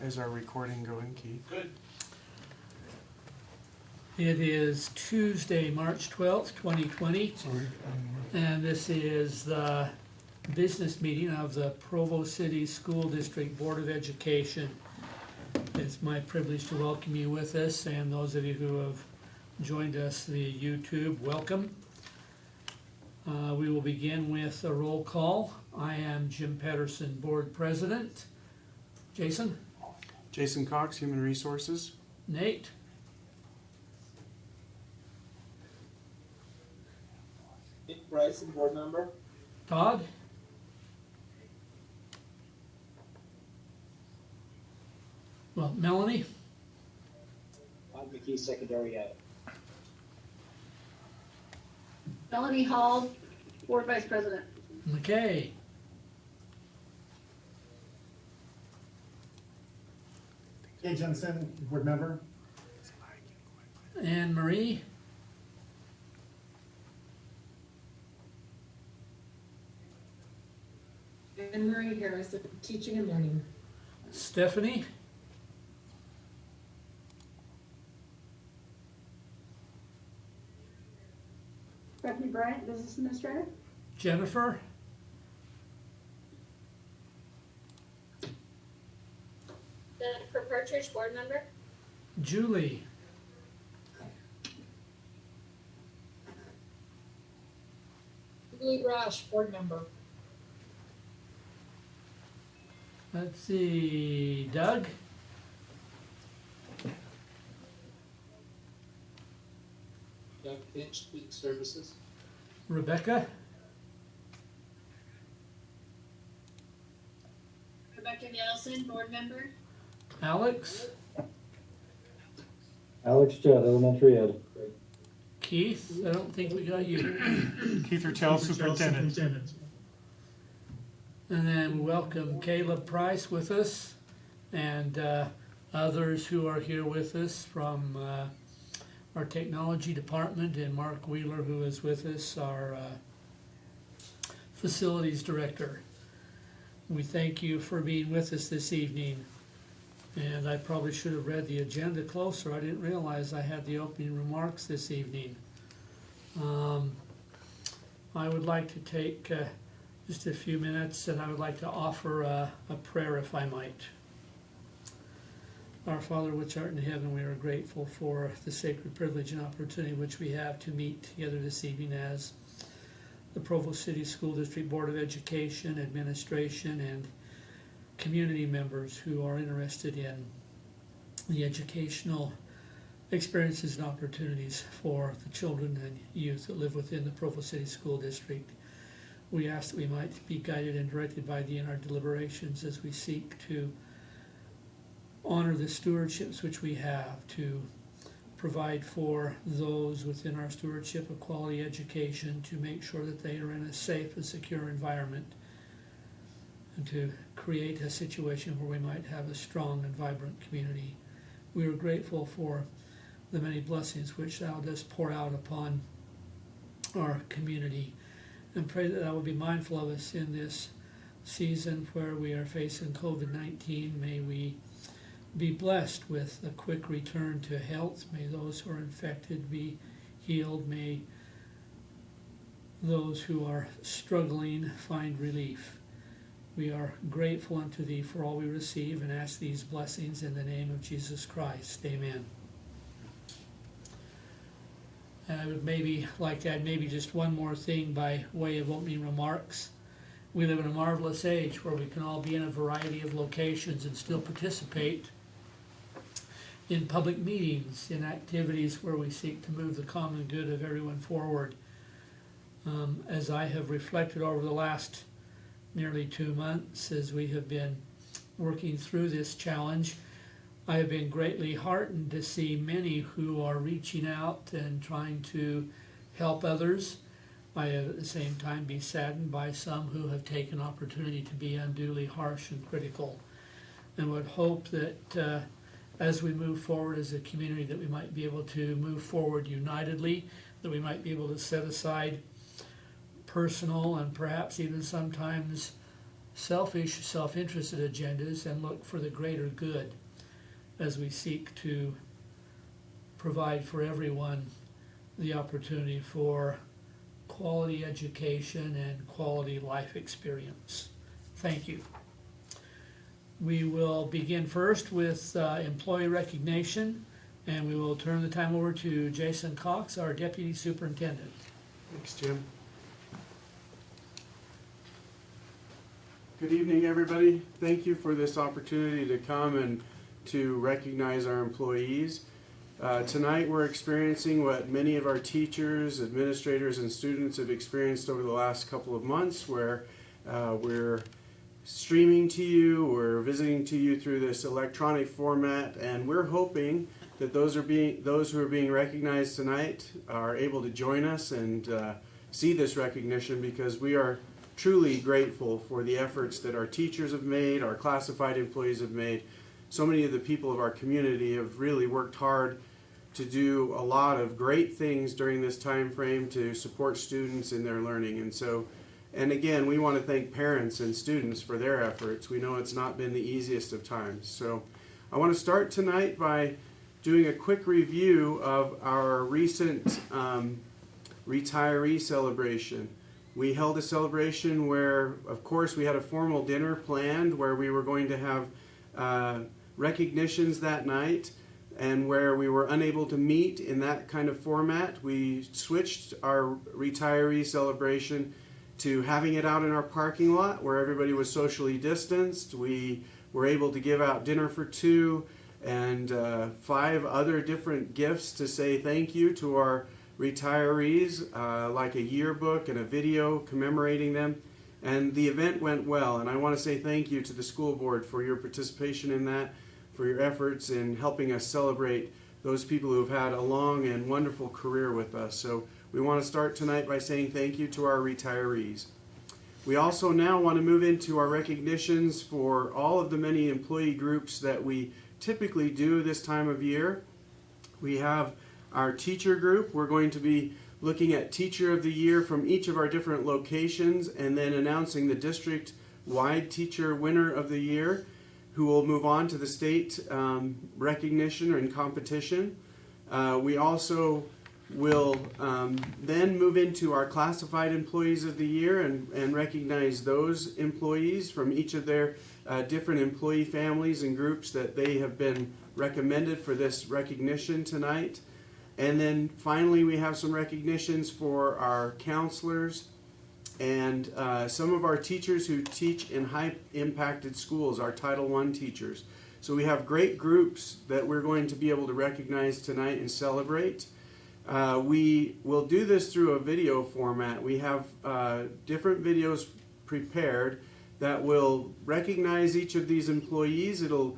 Is our recording going, Keith? Good. It is Tuesday, March 12th, 2020, and this is the business meeting of the Provo City School District Board of Education. It's my privilege to welcome you with us, and those of you who have joined us via YouTube, welcome. We will begin with a roll call. I am Jim Pedersen, Board President. Jason? Jason Cox, Human Resources. Nate? Nick Bryson, board member. Todd? Well, Melanie? Todd McKee, secondary ed. Melanie Hall, Board Vice President. McKay? Kay Jensen, board member. Anne Marie? Anne Marie Harris, teaching and learning. Stephanie? Stephanie Bryant, Business Administrator. Jennifer? Jennifer Partridge, board member. Julie? Julie Roche, board member. Let's see, Doug? Doug Finch, Student Services. Rebecca? Rebecca Nelson, board member. Alex? Alex Judd, elementary ed. Keith? I don't think we got you. Keith Urtel, Superintendent. And then we welcome Caleb Price with us and others who are here with us from our technology department, and Mark Wheeler, who is with us, our facilities director. We thank you for being with us this evening. And I probably should have read the agenda closer. I didn't realize I had the opening remarks this evening. I would like to take just a few minutes, and I would like to offer a prayer, if I might. Our Father, which art in heaven, we are grateful for the sacred privilege and opportunity which we have to meet together this evening as the Provo City School District Board of Education, administration, and community members who are interested in the educational experiences and opportunities for the children and youth that live within the Provo City School District. We ask that we might be guided and directed by thee in our deliberations as we seek to honor the stewardships which we have to provide for those within our stewardship of quality education, to make sure that they are in a safe and secure environment, and to create a situation where we might have a strong and vibrant community. We are grateful for the many blessings which thou dost pour out upon our community, and pray that thou will be mindful of us in this season where we are facing COVID-19. May we be blessed with a quick return to health. May those who are infected be healed. May those who are struggling find relief. We are grateful unto thee for all we receive and ask these blessings in the name of Jesus Christ. Amen. And I would maybe like to add maybe just one more thing by way of opening remarks. We live in a marvelous age where we can all be in a variety of locations and still participate in public meetings, in activities where we seek to move the common good of everyone forward. As I have reflected over the last nearly 2 months as we have been working through this challenge, I have been greatly heartened to see many who are reaching out and trying to help others. I have at the same time be saddened by some who have taken opportunity to be unduly harsh and critical, and would hope that as we move forward as a community that we might be able to move forward unitedly, that we might be able to set aside personal and perhaps even sometimes selfish, self-interested agendas and look for the greater good as we seek to provide for everyone the opportunity for quality education and quality life experience. Thank you. We will begin first with employee recognition, and we will turn the time over to Jason Cox, our Deputy Superintendent. Thanks, Jim. Good evening, everybody. Thank you for this opportunity to come and to recognize our employees. Tonight we're experiencing what many of our teachers, administrators, and students have experienced over the last couple of months, where we're streaming to you, we're visiting to you through this electronic format, and we're hoping that those who are being recognized tonight are able to join us and see this recognition, because we are truly grateful for the efforts that our teachers have made, our classified employees have made. So many of the people of our community have really worked hard to do a lot of great things during this time frame to support students in their learning. And again, we want to thank parents and students for their efforts. We know it's not been the easiest of times. So I want to start tonight by doing a quick review of our recent retiree celebration. We held a celebration where, of course, we had a formal dinner planned where we were going to have recognitions that night, and where we were unable to meet in that kind of format, we switched our retiree celebration to having it out in our parking lot where everybody was socially distanced. We were able to give out dinner for two and 5 other different gifts to say thank you to our retirees, like a yearbook and a video commemorating them. And the event went well, and I want to say thank you to the school board for your participation in that, for your efforts in helping us celebrate those people who have had a long and wonderful career with us. So we want to start tonight by saying thank you to our retirees. We also now want to move into our recognitions for all of the many employee groups that we typically do this time of year. We have our teacher group. We're going to be looking at Teacher of the Year from each of our different locations and then announcing the district-wide Teacher Winner of the Year, who will move on to the state recognition and competition. We also will then move into our Classified Employees of the Year and recognize those employees from each of their different employee families and groups that they have been recommended for this recognition tonight. And then finally, we have some recognitions for our counselors and some of our teachers who teach in high-impacted schools, our Title I teachers. So we have great groups that we're going to be able to recognize tonight and celebrate. We will do this through a video format. We have different videos prepared that will recognize each of these employees. It'll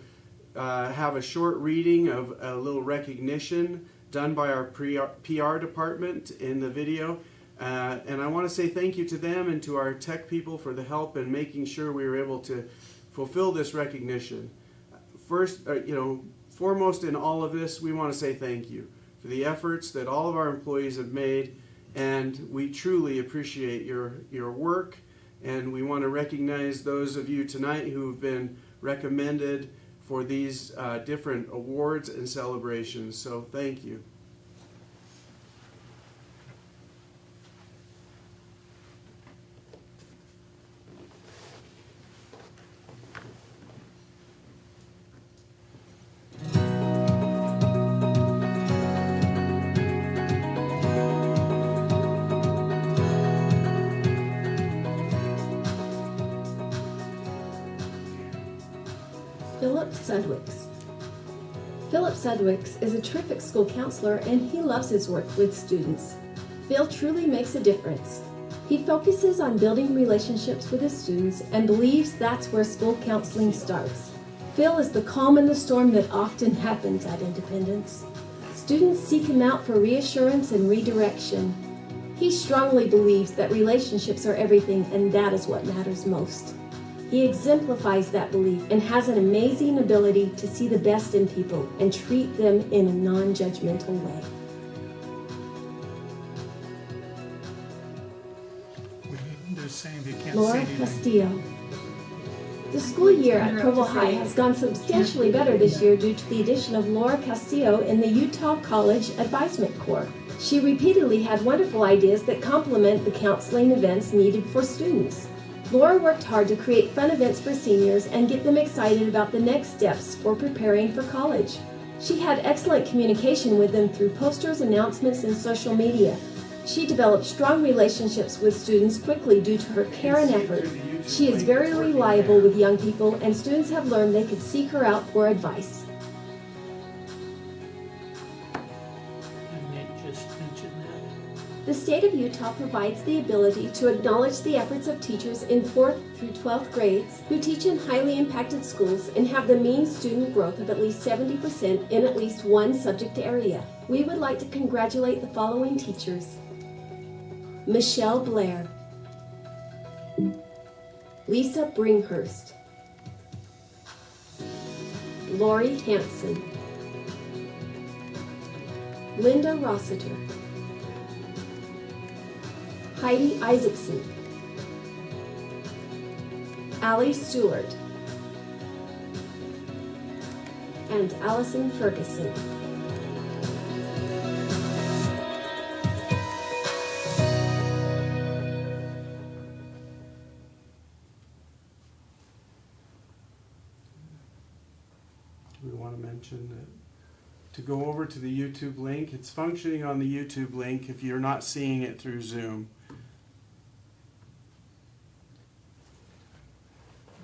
have a short reading of a little recognition done by our PR department in the video. And I want to say thank you to them and to our tech people for the help in making sure we were able to fulfill this recognition. First, foremost in all of this, we want to say thank you for the efforts that all of our employees have made, and we truly appreciate your work, and we want to recognize those of you tonight who have been recommended for these different awards and celebrations. So thank you. Philip Sudwicks. Philip Sudwicks is a terrific school counselor, and he loves his work with students. Phil truly makes a difference. He focuses on building relationships with his students and believes that's where school counseling starts. Phil is the calm in the storm that often happens at Independence. Students seek him out for reassurance and redirection. He strongly believes that relationships are everything, and that is what matters most. He exemplifies that belief and has an amazing ability to see the best in people and treat them in a non-judgmental way. They're saying they can't Laura say anything. Castillo. The school year at Provo High has gone substantially better this year due to the addition of Laura Castillo in the Utah College Advisement Corps. She repeatedly had wonderful ideas that complement the counseling events needed for students. Laura worked hard to create fun events for seniors and get them excited about the next steps for preparing for college. She had excellent communication with them through posters, announcements, and social media. She developed strong relationships with students quickly due to her care and effort. She is very reliable with young people, and students have learned they could seek her out for advice. And Nate just mentioned that. The state of Utah provides the ability to acknowledge the efforts of teachers in 4th through 12th grades who teach in highly impacted schools and have the mean student growth of at least 70% in at least one subject area. We would like to congratulate the following teachers: Michelle Blair, Lisa Bringhurst, Lori Hanson, Linda Rossiter, Heidi Isaacson, Allie Stewart, and Allison Ferguson. We want to mention that to go over to the YouTube link, it's functioning on the YouTube link if you're not seeing it through Zoom.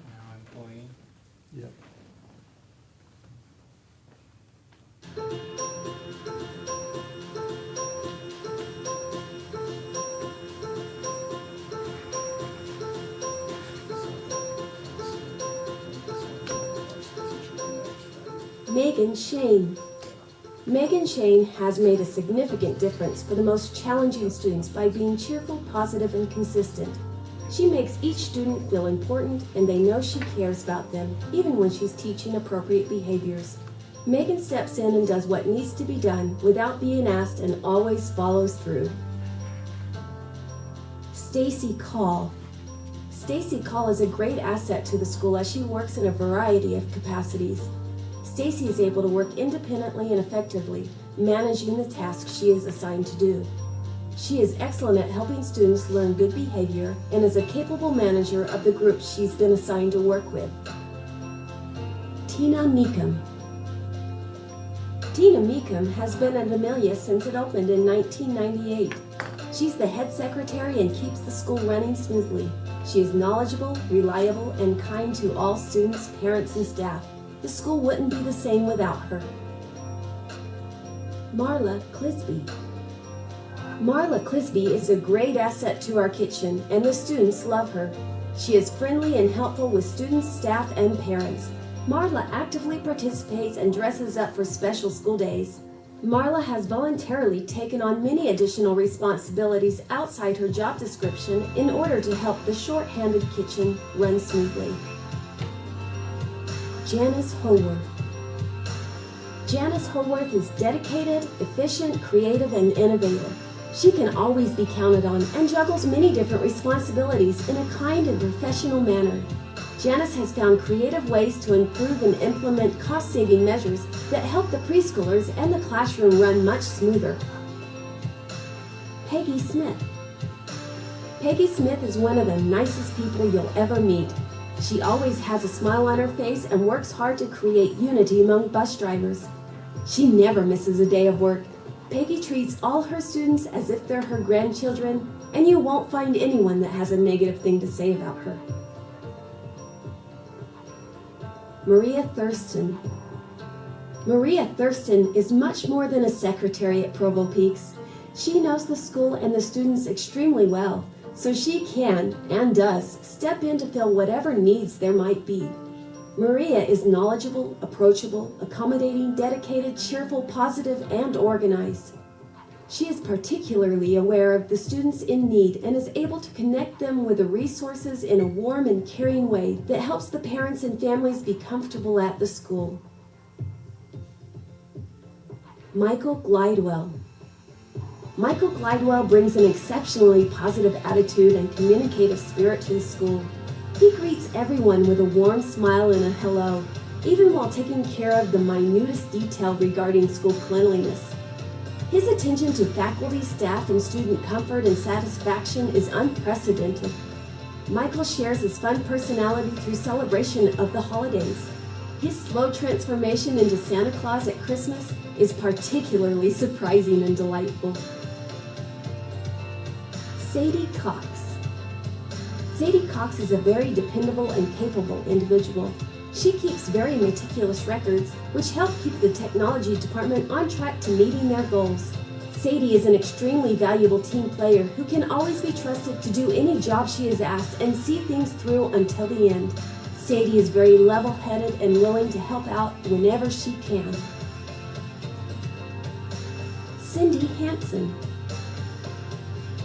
Now I'm playing. Yep. Megan Shane. Megan Shane has made a significant difference for the most challenging students by being cheerful, positive, and consistent. She makes each student feel important and they know she cares about them, even when she's teaching appropriate behaviors. Megan steps in and does what needs to be done without being asked and always follows through. Stacy Call. Stacy Call is a great asset to the school as she works in a variety of capacities. Stacy is able to work independently and effectively, managing the tasks she is assigned to do. She is excellent at helping students learn good behavior and is a capable manager of the group she's been assigned to work with. Tina Meekum. Tina Meekum has been at Amelia since it opened in 1998. She's the head secretary and keeps the school running smoothly. She is knowledgeable, reliable, and kind to all students, parents, and staff. The school wouldn't be the same without her. Marla Clisby. Marla Clisby is a great asset to our kitchen, and the students love her. She is friendly and helpful with students, staff, and parents. Marla actively participates and dresses up for special school days. Marla has voluntarily taken on many additional responsibilities outside her job description in order to help the short-handed kitchen run smoothly. Janice Howarth. Janice Howarth is dedicated, efficient, creative, and innovative. She can always be counted on and juggles many different responsibilities in a kind and professional manner. Janice has found creative ways to improve and implement cost-saving measures that help the preschoolers and the classroom run much smoother. Peggy Smith. Peggy Smith is one of the nicest people you'll ever meet. She always has a smile on her face and works hard to create unity among bus drivers. She never misses a day of work. Peggy treats all her students as if they're her grandchildren, and you won't find anyone that has a negative thing to say about her. Maria Thurston. Maria Thurston is much more than a secretary at Provo Peaks. She knows the school and the students extremely well, so she can, and does, step in to fill whatever needs there might be. Maria is knowledgeable, approachable, accommodating, dedicated, cheerful, positive, and organized. She is particularly aware of the students in need and is able to connect them with the resources in a warm and caring way that helps the parents and families be comfortable at the school. Michael Glidewell. Michael Glidewell brings an exceptionally positive attitude and communicative spirit to the school. He greets everyone with a warm smile and a hello, even while taking care of the minutest detail regarding school cleanliness. His attention to faculty, staff, and student comfort and satisfaction is unprecedented. Michael shares his fun personality through celebration of the holidays. His slow transformation into Santa Claus at Christmas is particularly surprising and delightful. Sadie Cox. Sadie Cox is a very dependable and capable individual. She keeps very meticulous records, which help keep the technology department on track to meeting their goals. Sadie is an extremely valuable team player who can always be trusted to do any job she is asked and see things through until the end. Sadie is very level-headed and willing to help out whenever she can. Cindy Hansen.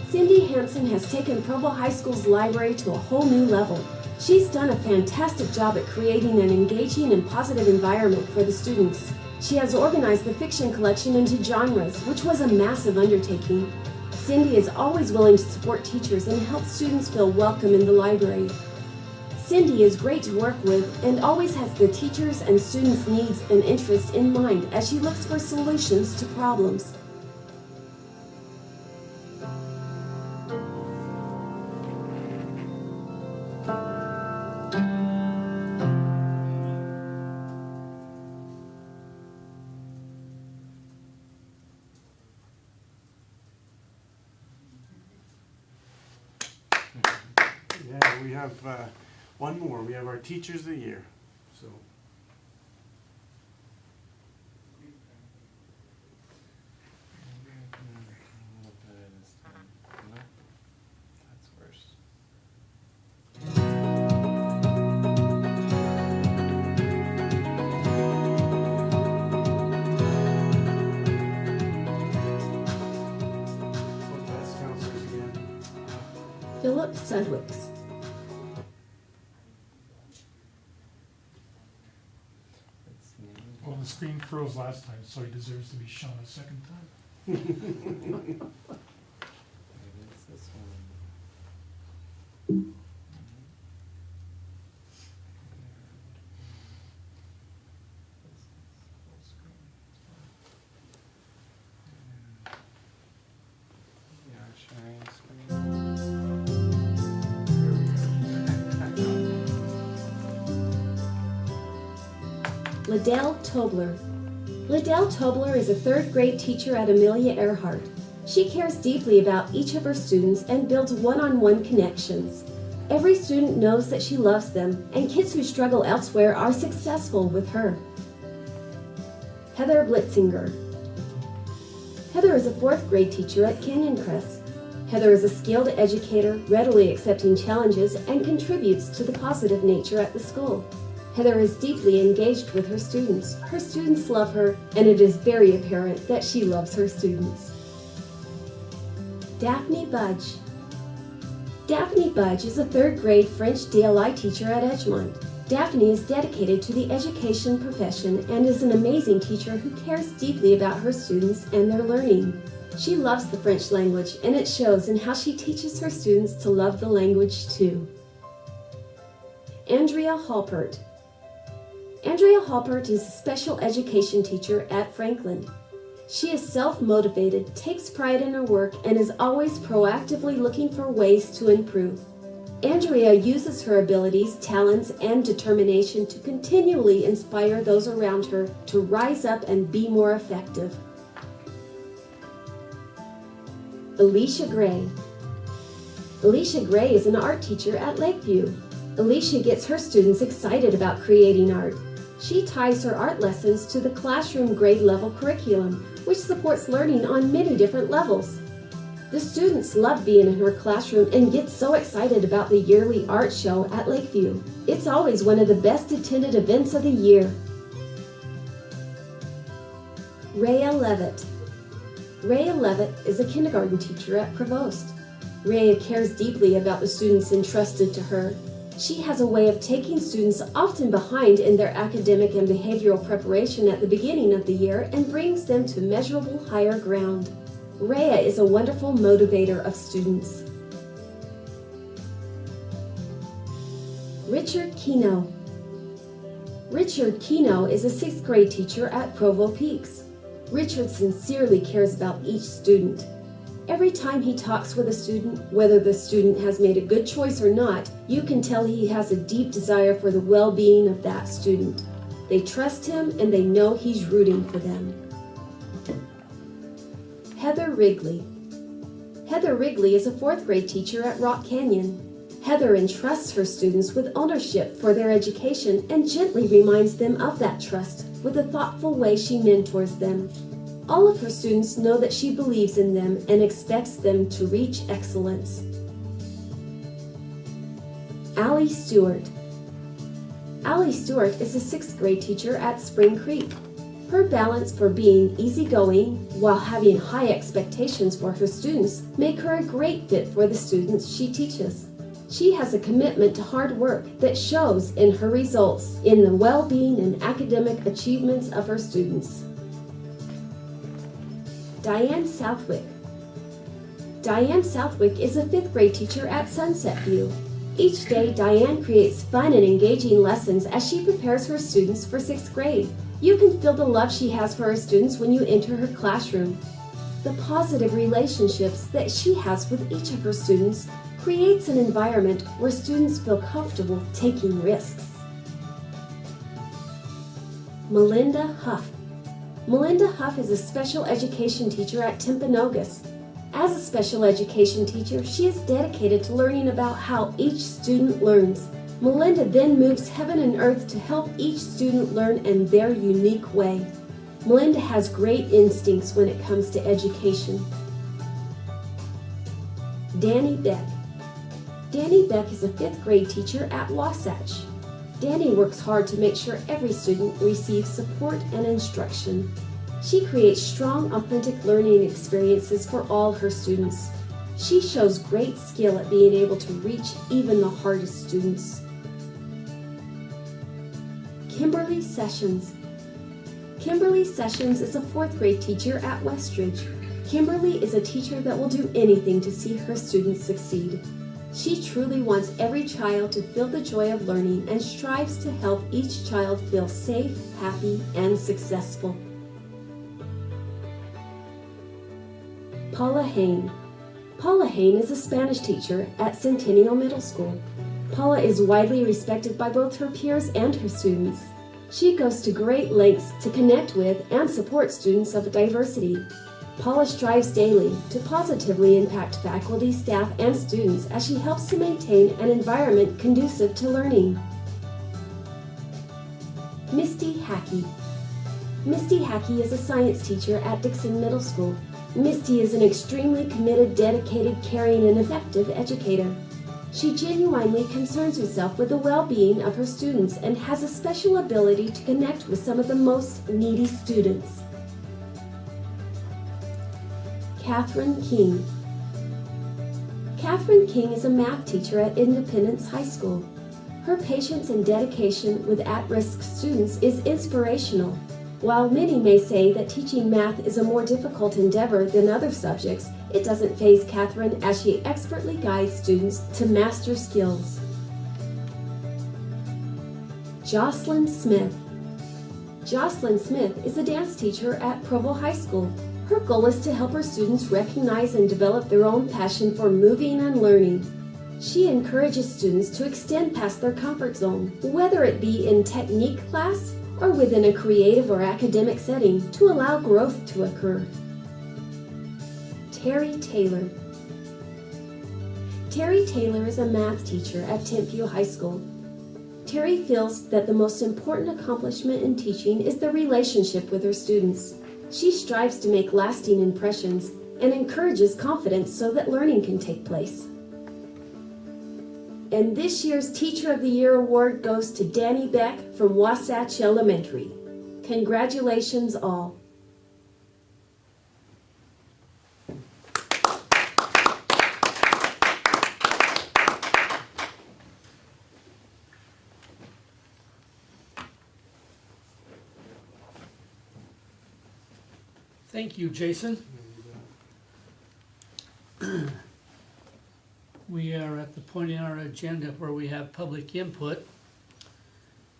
Cindy Hansen has taken Provo High School's library to a whole new level. She's done a fantastic job at creating an engaging and positive environment for the students. She has organized the fiction collection into genres, which was a massive undertaking. Cindy is always willing to support teachers and help students feel welcome in the library. Cindy is great to work with and always has the teachers' and students' needs and interests in mind as she looks for solutions to problems. Yeah, we have one more. We have our Teachers of the Year. So. That's worse. What best counselors again? Philip Sedwicks. It's named. Well, the screen froze last time, so he deserves to be shown a second time. Maybe it's this one. Yeah, sharing screen. Liddell Tobler. Liddell Tobler is a third-grade teacher at Amelia Earhart. She cares deeply about each of her students and builds one-on-one connections. Every student knows that she loves them, and kids who struggle elsewhere are successful with her. Heather Blitzinger. Heather is a fourth-grade teacher at Canyon Crest. Heather is a skilled educator, readily accepting challenges, and contributes to the positive nature at the school. Heather is deeply engaged with her students. Her students love her, and it is very apparent that she loves her students. Daphne Budge. Daphne Budge is a third-grade French DLI teacher at Edgemont. Daphne is dedicated to the education profession and is an amazing teacher who cares deeply about her students and their learning. She loves the French language, and it shows in how she teaches her students to love the language too. Andrea Halpert. Andrea Halpert is a special education teacher at Franklin. She is self-motivated, takes pride in her work, and is always proactively looking for ways to improve. Andrea uses her abilities, talents, and determination to continually inspire those around her to rise up and be more effective. Alicia Gray. Alicia Gray is an art teacher at Lakeview. Alicia gets her students excited about creating art. She ties her art lessons to the classroom grade level curriculum, which supports learning on many different levels. The students love being in her classroom and get so excited about the yearly art show at Lakeview. It's always one of the best attended events of the year. Rhea Levitt. Rhea Levitt is a kindergarten teacher at Provost. Rhea cares deeply about the students entrusted to her. She has a way of taking students often behind in their academic and behavioral preparation at the beginning of the year and brings them to measurable higher ground. Rhea is a wonderful motivator of students. Richard Keno. Richard Keno is a 6th grade teacher at Provo Peaks. Richard sincerely cares about each student. Every time he talks with a student, whether the student has made a good choice or not, you can tell he has a deep desire for the well-being of that student. They trust him and they know he's rooting for them. Heather Wrigley. Heather Wrigley is a 4th grade teacher at Rock Canyon. Heather entrusts her students with ownership for their education and gently reminds them of that trust with a thoughtful way she mentors them. All of her students know that she believes in them and expects them to reach excellence. Allie Stewart. Allie Stewart is a 6th grade teacher at Spring Creek. Her balance for being easygoing while having high expectations for her students make her a great fit for the students she teaches. She has a commitment to hard work that shows in her results in the well-being and academic achievements of her students. Diane Southwick. Diane Southwick is a 5th grade teacher at Sunset View. Each day, Diane creates fun and engaging lessons as she prepares her students for 6th grade. You can feel the love she has for her students when you enter her classroom. The positive relationships that she has with each of her students creates an environment where students feel comfortable taking risks. Melinda Huff. Melinda Huff is a special education teacher at Timpanogos. As a special education teacher, she is dedicated to learning about how each student learns. Melinda then moves heaven and earth to help each student learn in their unique way. Melinda has great instincts when it comes to education. Danny Beck. Danny Beck is a 5th grade teacher at Wasatch. Danny works hard to make sure every student receives support and instruction. She creates strong, authentic learning experiences for all her students. She shows great skill at being able to reach even the hardest students. Kimberly Sessions. Kimberly Sessions is a 4th grade teacher at Westridge. Kimberly is a teacher that will do anything to see her students succeed. She truly wants every child to feel the joy of learning and strives to help each child feel safe, happy, and successful. Paula Hain. Paula Hain is a Spanish teacher at Centennial Middle School. Paula is widely respected by both her peers and her students. She goes to great lengths to connect with and support students of diversity. Paula strives daily to positively impact faculty, staff, and students as she helps to maintain an environment conducive to learning. Misty Hackey. Misty Hackey is a science teacher at Dixon Middle School. Misty is an extremely committed, dedicated, caring, and effective educator. She genuinely concerns herself with the well-being of her students and has a special ability to connect with some of the most needy students. Catherine King. Catherine King is a math teacher at Independence High School. Her patience and dedication with at-risk students is inspirational. While many may say that teaching math is a more difficult endeavor than other subjects, it doesn't faze Catherine as she expertly guides students to master skills. Jocelyn Smith. Jocelyn Smith is a dance teacher at Provo High School. Her goal is to help her students recognize and develop their own passion for moving and learning. She encourages students to extend past their comfort zone, whether it be in technique class or within a creative or academic setting, to allow growth to occur. Terry Taylor. Terry Taylor is a math teacher at Tentview High School. Terry feels that the most important accomplishment in teaching is the relationship with her students. She strives to make lasting impressions and encourages confidence so that learning can take place. And this year's Teacher of the Year award goes to Danny Beck from Wasatch Elementary. Congratulations all. Thank you, Jason. We are at the point in our agenda where we have public input.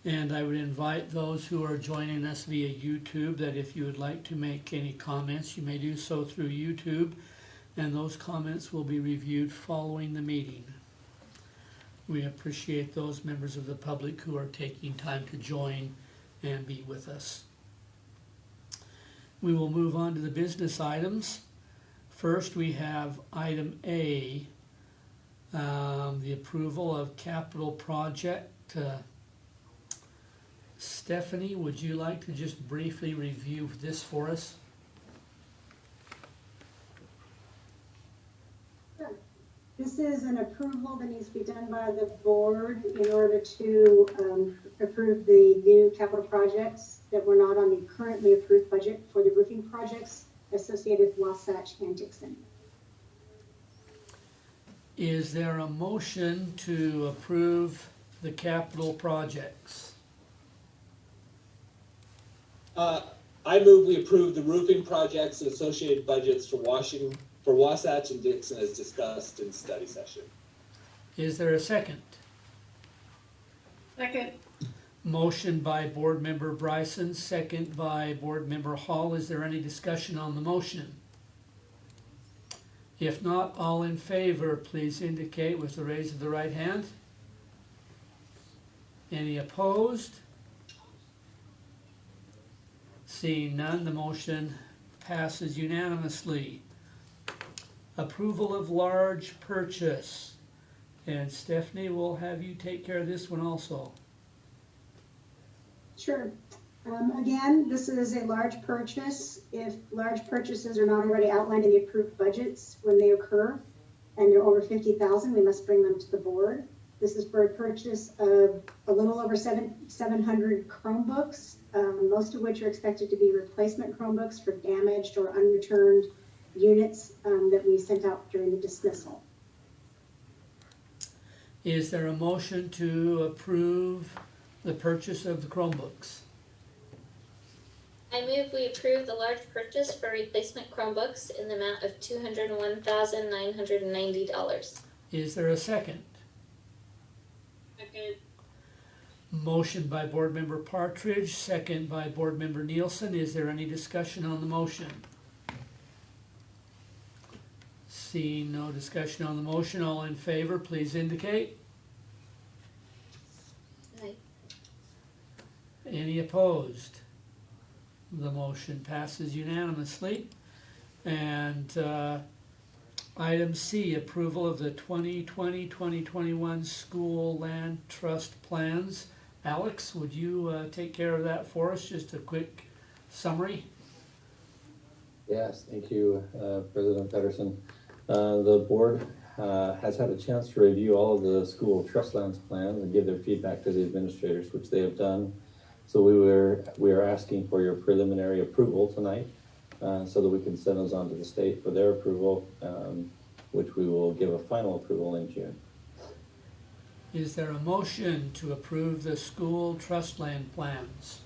And I would invite those who are joining us via YouTube that if you would like to make any comments, you may do so through YouTube, and those comments will be reviewed following the meeting. We appreciate those members of the public who are taking time to join and be with us. We will move on to the business items. First, we have item A, the approval of capital project. Stephanie, would you like to just briefly review this for us? This is an approval that needs to be done by the board in order to approve the new capital projects that were not on the currently approved budget for the roofing projects associated with Wasatch and Dixon. Is there a motion to approve the capital projects? I move we approve the roofing projects and associated budgets for Wasatch and Dixon as discussed in study session. Is there a second? Second. Motion by Board Member Bryson, second by Board Member Hall. Is there any discussion on the motion? If not, all in favor, please indicate with the raise of the right hand. Any opposed? Seeing none, the motion passes unanimously. Approval of large purchase. And Stephanie, will have you take care of this one also. Sure. Again, this is a large purchase. If large purchases are not already outlined in the approved budgets when they occur and they're over 50,000, we must bring them to the board. This is for a purchase of a little over 700 Chromebooks, most of which are expected to be replacement Chromebooks for damaged or unreturned units that we sent out during the dismissal. Is there a motion to approve the purchase of the Chromebooks? I move we approve the large purchase for replacement Chromebooks in the amount of $201,990. Is there a second? Second. Motion by Board Member Partridge, second by Board Member Nielsen. Is there any discussion on the motion? Seeing no discussion on the motion, all in favor, please indicate. Aye. Any opposed? The motion passes unanimously. And item C, approval of the 2020-2021 school land trust plans. Alex, would you take care of that for us? Just a quick summary. Yes, thank you, President Pedersen. The board has had a chance to review all of the school trust lands plans and give their feedback to the administrators, which they have done. So we are asking for your preliminary approval tonight so that we can send those on to the state for their approval, which we will give a final approval in June. Is there a motion to approve the school trust land plans?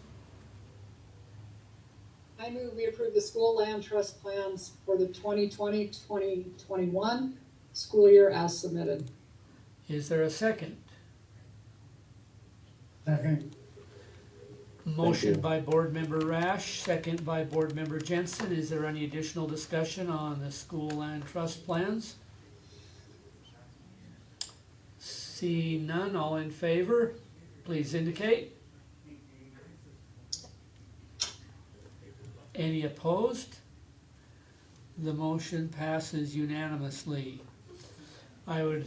I move we approve the school land trust plans for the 2020-2021 school year as submitted. Is there a second? Second. Motion by Board Member Rash, second by Board Member Jensen. Is there any additional discussion on the school land trust plans? See none, all in favor, please indicate. Any opposed? The motion passes unanimously. I would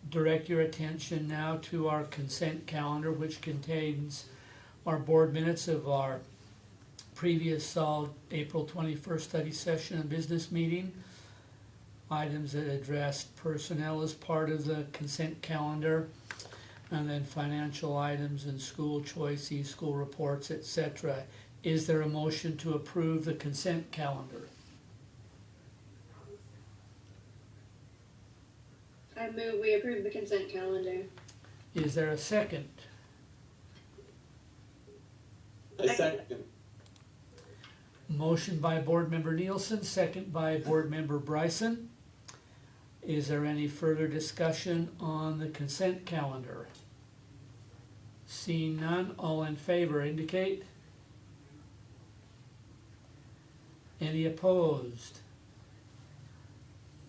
direct your attention now to our consent calendar, which contains our board minutes of our previous April 21st study session and business meeting. Items that addressed personnel as part of the consent calendar, and then financial items and school choice, e-school reports, etc. Is there a motion to approve the consent calendar? I move we approve the consent calendar. Is there a second? I second. Motion by Board Member Nielsen, second by Board Member Bryson. Is there any further discussion on the consent calendar? Seeing none, all in favor indicate. Any opposed?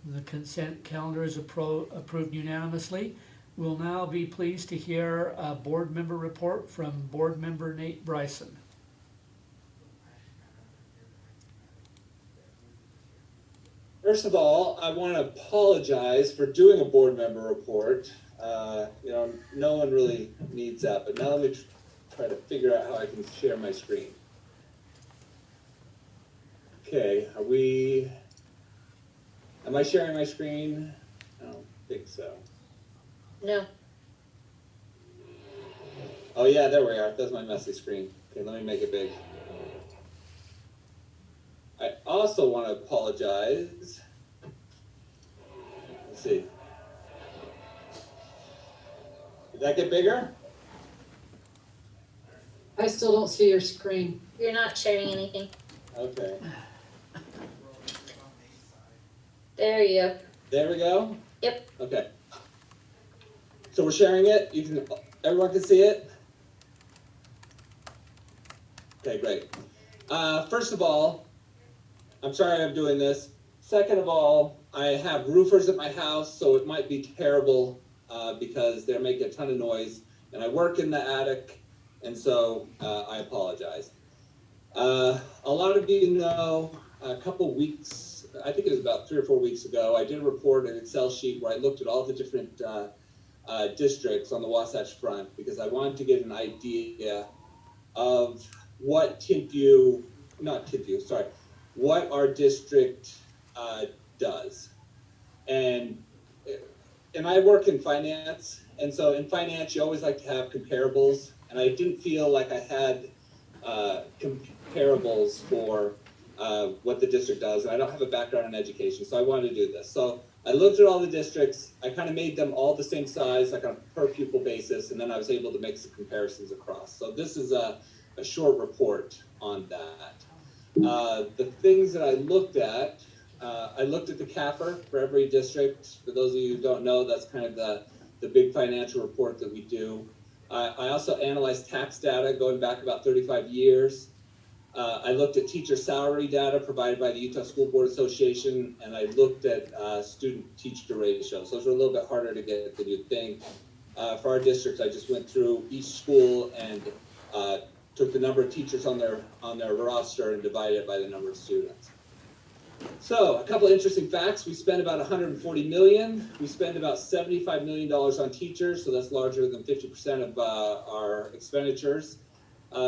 The consent calendar is approved unanimously. We'll now be pleased to hear a board member report from Board Member Nate Bryson. First of all, I want to apologize for doing a board member report. No one really needs that, but now let me try to figure out how I can share my screen. Okay, am I sharing my screen? I don't think so. No. Oh yeah, there we are. That's my messy screen. Okay, let me make it big. I also want to apologize. Let's see. Did that get bigger? I still don't see your screen. You're not sharing anything. Okay. There you go. There we go? Yep. Okay. So we're sharing it. Everyone can see it? Okay, great. First of all, I'm sorry I'm doing this. Second of all, I have roofers at my house, so it might be terrible because they're making a ton of noise. And I work in the attic, and so I apologize. A lot of you know, a couple weeks, I think it was about 3 or 4 weeks ago, I did a report, an Excel sheet where I looked at all the different districts on the Wasatch Front because I wanted to get an idea of what what our district does. And I work in finance, and so in finance you always like to have comparables, and I didn't feel like I had comparables for what the district does, and I don't have a background in education, so I wanted to do this. So I looked at all the districts, I kind of made them all the same size, like on a per pupil basis, and then I was able to make some comparisons across. So this is a short report on that. The things that I looked at the CAFR for every district. For those of you who don't know, that's kind of the big financial report that we do. I also analyzed tax data going back about 35 years. I looked at teacher salary data provided by the Utah School Board Association, and I looked at student-teacher ratios. Those are a little bit harder to get than you'd think. For our districts, I just went through each school and took the number of teachers on their roster and divided it by the number of students. So, a couple of interesting facts. We spend about $140 million. We spend about $75 million on teachers, so that's larger than 50% of our expenditures.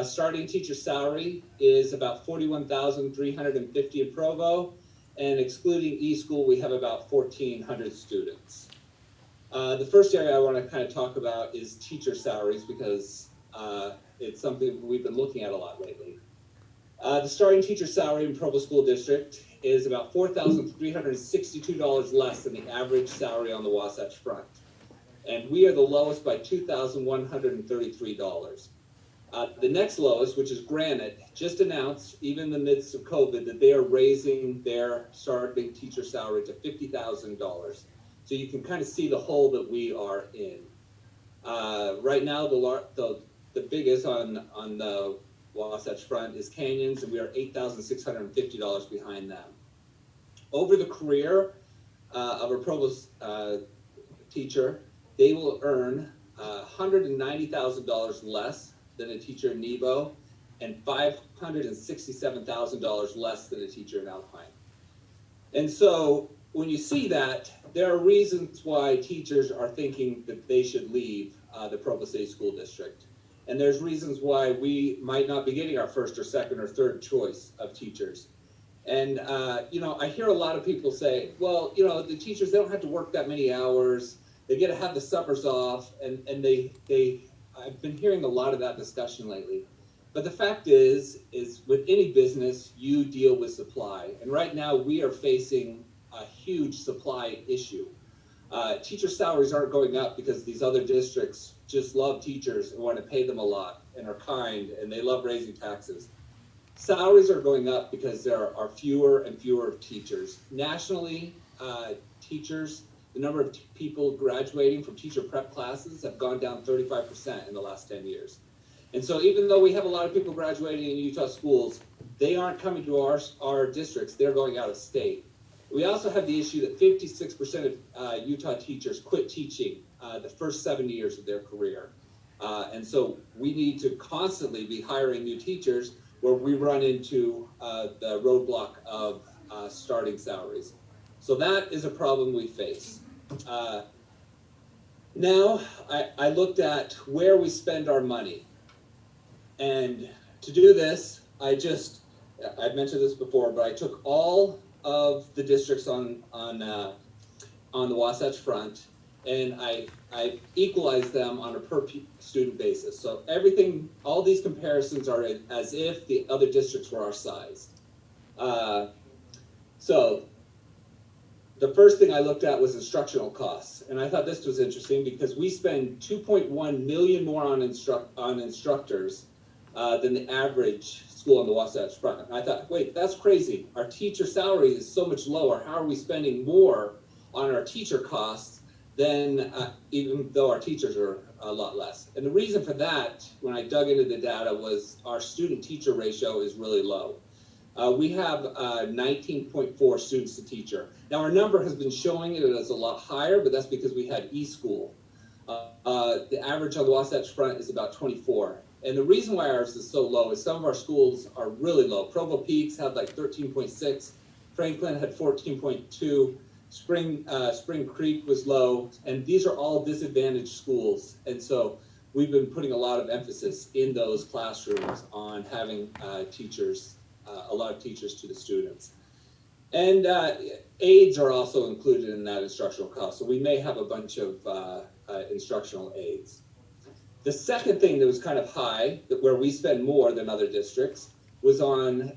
Starting teacher salary is about $41,350 in Provo, and excluding eSchool, we have about 1,400 students. The first area I want to kind of talk about is teacher salaries because it's something we've been looking at a lot lately. The starting teacher salary in Provo School District is about $4,362 less than the average salary on the Wasatch Front. And we are the lowest by $2,133. The next lowest, which is Granite, just announced, even in the midst of COVID, that they are raising their starting teacher salary to $50,000. So you can kind of see the hole that we are in. Right now, the biggest on the Wasatch Front is Canyons, and we are $8,650 behind them. Over the career of a Provo teacher, they will earn $190,000 less than a teacher in Nebo, and $567,000 less than a teacher in Alpine. And so when you see that, there are reasons why teachers are thinking that they should leave the Provo City School District. And there's reasons why we might not be getting our first or second or third choice of teachers. And, I hear a lot of people say, well, the teachers, they don't have to work that many hours. They get to have the summers off. And I've been hearing a lot of that discussion lately. But the fact is with any business, you deal with supply. And right now we are facing a huge supply issue. Teacher salaries aren't going up because these other districts just love teachers and want to pay them a lot and are kind and they love raising taxes. Salaries are going up because there are fewer and fewer teachers. Nationally, teachers The number of people graduating from teacher prep classes have gone down 35% in the last 10 years. And so even though we have a lot of people graduating in Utah schools, they aren't coming to our districts, they're going out of state. We also have the issue that 56% of Utah teachers quit teaching the first 7 years of their career. And so we need to constantly be hiring new teachers where we run into the roadblock of starting salaries. So that is a problem we face. Now, I looked at where we spend our money. And to do this, I've mentioned this before, but I took all of the districts on the Wasatch Front, and I equalized them on a per student basis. So everything, all these comparisons are as if the other districts were our size. So the first thing I looked at was instructional costs, and I thought this was interesting because we spend $2.1 million more on instructors than the average school on the Wasatch Front. And I thought, wait, that's crazy. Our teacher salary is so much lower. How are we spending more on our teacher costs than even though our teachers are a lot less? And the reason for that, when I dug into the data, was our student-teacher ratio is really low. We have 19.4 students to teacher. Now, our number has been showing it as a lot higher, but that's because we had e-school. The average on the Wasatch Front is about 24. And the reason why ours is so low is some of our schools are really low. Provo Peaks had like 13.6. Franklin had 14.2. Spring Creek was low. And these are all disadvantaged schools. And so we've been putting a lot of emphasis in those classrooms on having teachers, a lot of teachers to the students. And aides are also included in that instructional cost. So we may have a bunch of instructional aides. The second thing that was kind of high, where we spend more than other districts, was on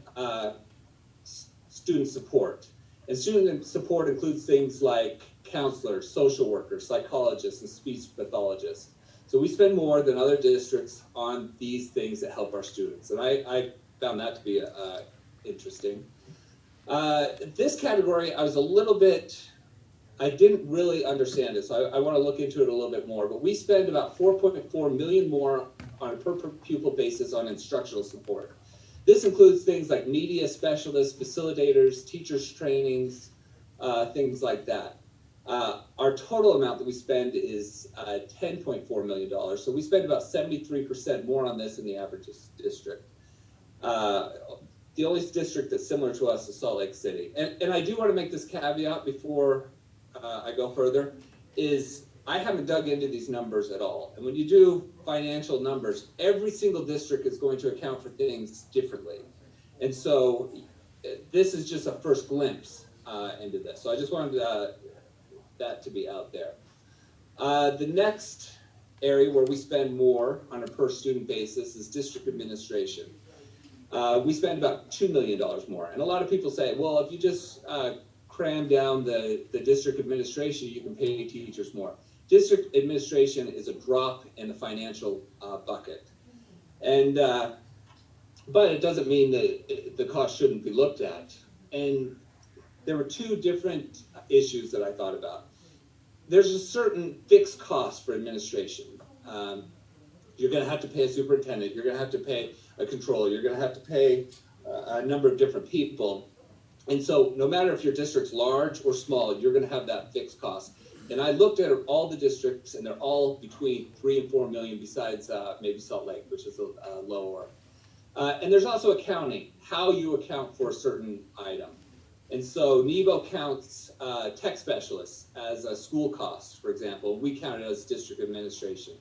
student support. And student support includes things like counselors, social workers, psychologists, and speech pathologists. So we spend more than other districts on these things that help our students. And I found that to be interesting. This category, I was a little bit, I didn't really understand it, so I want to look into it a little bit more. But we spend about $4.4 million more on a per pupil basis on instructional support. This includes things like media specialists, facilitators, teachers trainings, things like that. Our total amount that we spend is $10.4 million. So we spend about 73% more on this than the average district. The only district that's similar to us is Salt Lake City. And I do want to make this caveat before I go further, is I haven't dug into these numbers at all. And when you do financial numbers, every single district is going to account for things differently. And so this is just a first glimpse into this. So I just wanted that to be out there. The next area where we spend more on a per student basis is district administration. We spend about $2 million more. And a lot of people say, well, if you just cram down the district administration, you can pay teachers more. District administration is a drop in the financial bucket. And, but it doesn't mean that the cost shouldn't be looked at. And there were two different issues that I thought about. There's a certain fixed cost for administration. You're going to have to pay a superintendent. You're going to have to pay a controller. You're going to have to pay a number of different people. And so no matter if your district's large or small, you're going to have that fixed cost. And I looked at all the districts, and they're all between 3 and 4 million, besides maybe Salt Lake, which is lower. And there's also accounting, how you account for a certain item. And so NEBO counts tech specialists as a school cost, for example. We count it as district administration.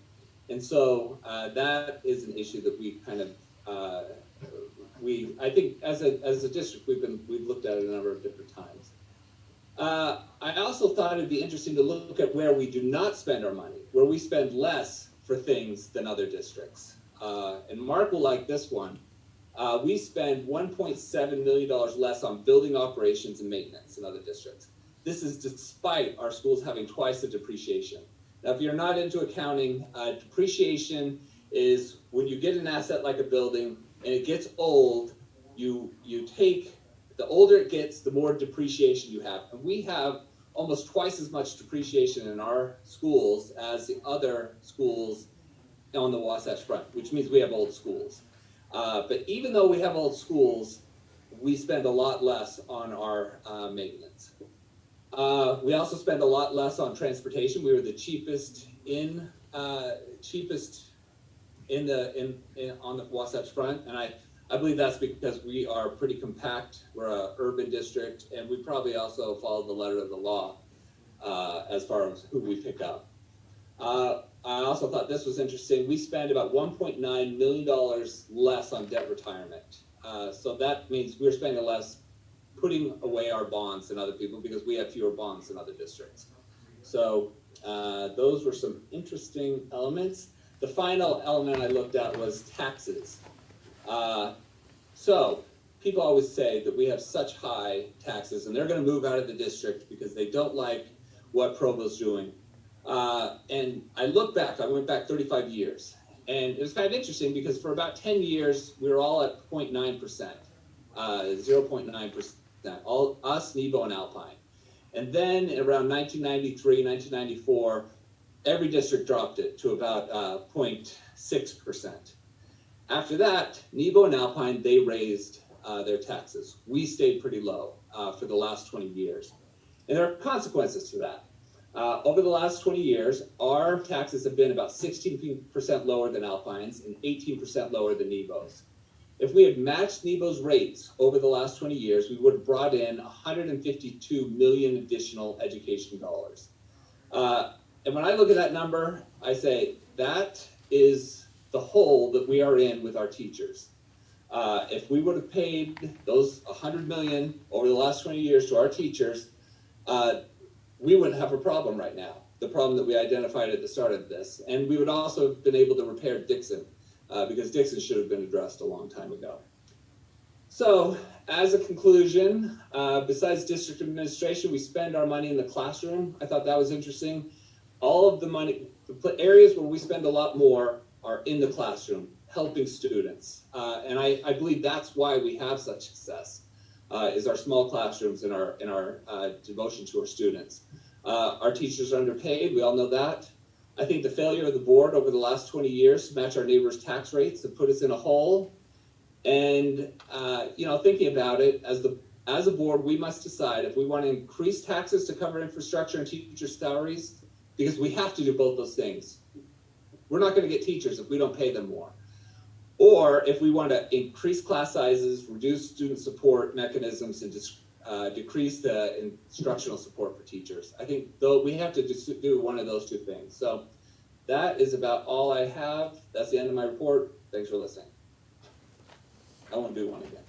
And so that is an issue that we kind of, I think as a district, we've looked at it a number of different times. I also thought it'd be interesting to look at where we do not spend our money, where we spend less for things than other districts. And Mark will like this one. We spend $1.7 million less on building operations and maintenance than other districts. This is despite our schools having twice the depreciation. Now, if you're not into accounting, depreciation is when you get an asset like a building and it gets old, you take, the older it gets, the more depreciation you have. And we have almost twice as much depreciation in our schools as the other schools on the Wasatch Front, which means we have old schools. But even though we have old schools, we spend a lot less on our maintenance. We also spend a lot less on transportation. We were the cheapest on the Wasatch Front, and I believe that's because we are pretty compact. We're an urban district, and we probably also follow the letter of the law as far as who we pick up. I also thought this was interesting. We spend about $1.9 million less on debt retirement. So that means we're spending less putting away our bonds than other people because we have fewer bonds than other districts. So those were some interesting elements. The final element I looked at was taxes. So people always say that we have such high taxes and they're going to move out of the district because they don't like what Provo's doing. And I look back, I went back 35 years, and it was kind of interesting because for about 10 years, we were all at 0.9%, 0.9%, all us, Nebo, and Alpine. And then around 1993, 1994, every district dropped it to about 0.6%. After that, Nebo and Alpine, they raised their taxes. We stayed pretty low for the last 20 years. And there are consequences to that. Over the last 20 years, our taxes have been about 16% lower than Alpine's and 18% lower than Nebo's. If we had matched Nebo's rates over the last 20 years, we would have brought in 152 million additional education dollars. And when I look at that number, I say that is the hole that we are in with our teachers. If we would have paid those 100 million over the last 20 years to our teachers, we wouldn't have a problem right now, the problem that we identified at the start of this. And we would also have been able to repair Dixon, because Dixon should have been addressed a long time ago. So, as a conclusion, besides district administration, we spend our money in the classroom. I thought that was interesting. All of the money, the areas where we spend a lot more are in the classroom, helping students. And I believe that's why we have such success. Is our small classrooms and our devotion to our students. Our teachers are underpaid, we all know that. I think the failure of the board over the last 20 years to match our neighbors' tax rates have put us in a hole. And thinking about it, as a board, we must decide if we want to increase taxes to cover infrastructure and teacher salaries, because we have to do both those things. We're not going to get teachers if we don't pay them more. Or if we want to increase class sizes, reduce student support mechanisms, and decrease the instructional support for teachers. I think though we have to do one of those two things. So that is about all I have. That's the end of my report. Thanks for listening. I won't do one again.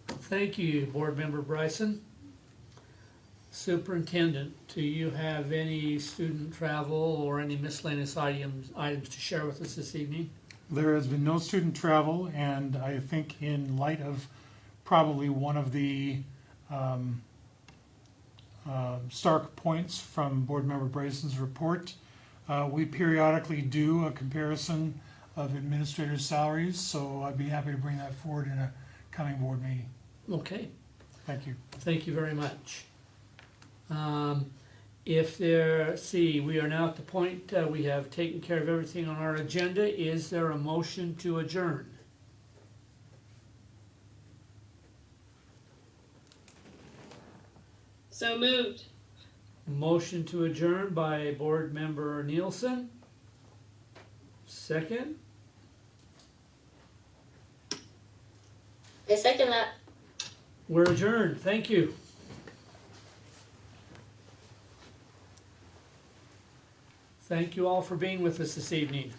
Thank you, Board Member Bryson. Superintendent, do you have any student travel or any miscellaneous items to share with us this evening? There has been no student travel, and I think in light of probably one of the stark points from Board Member Bryson's report, we periodically do a comparison of administrators' salaries, so I'd be happy to bring that forward in a coming board meeting. Okay. Thank you. Thank you very much. We are now at the point we have taken care of everything on our agenda. Is there a motion to adjourn? So moved. Motion to adjourn by Board Member Nielsen. Second. I second that. We're adjourned. Thank you. Thank you all for being with us this evening.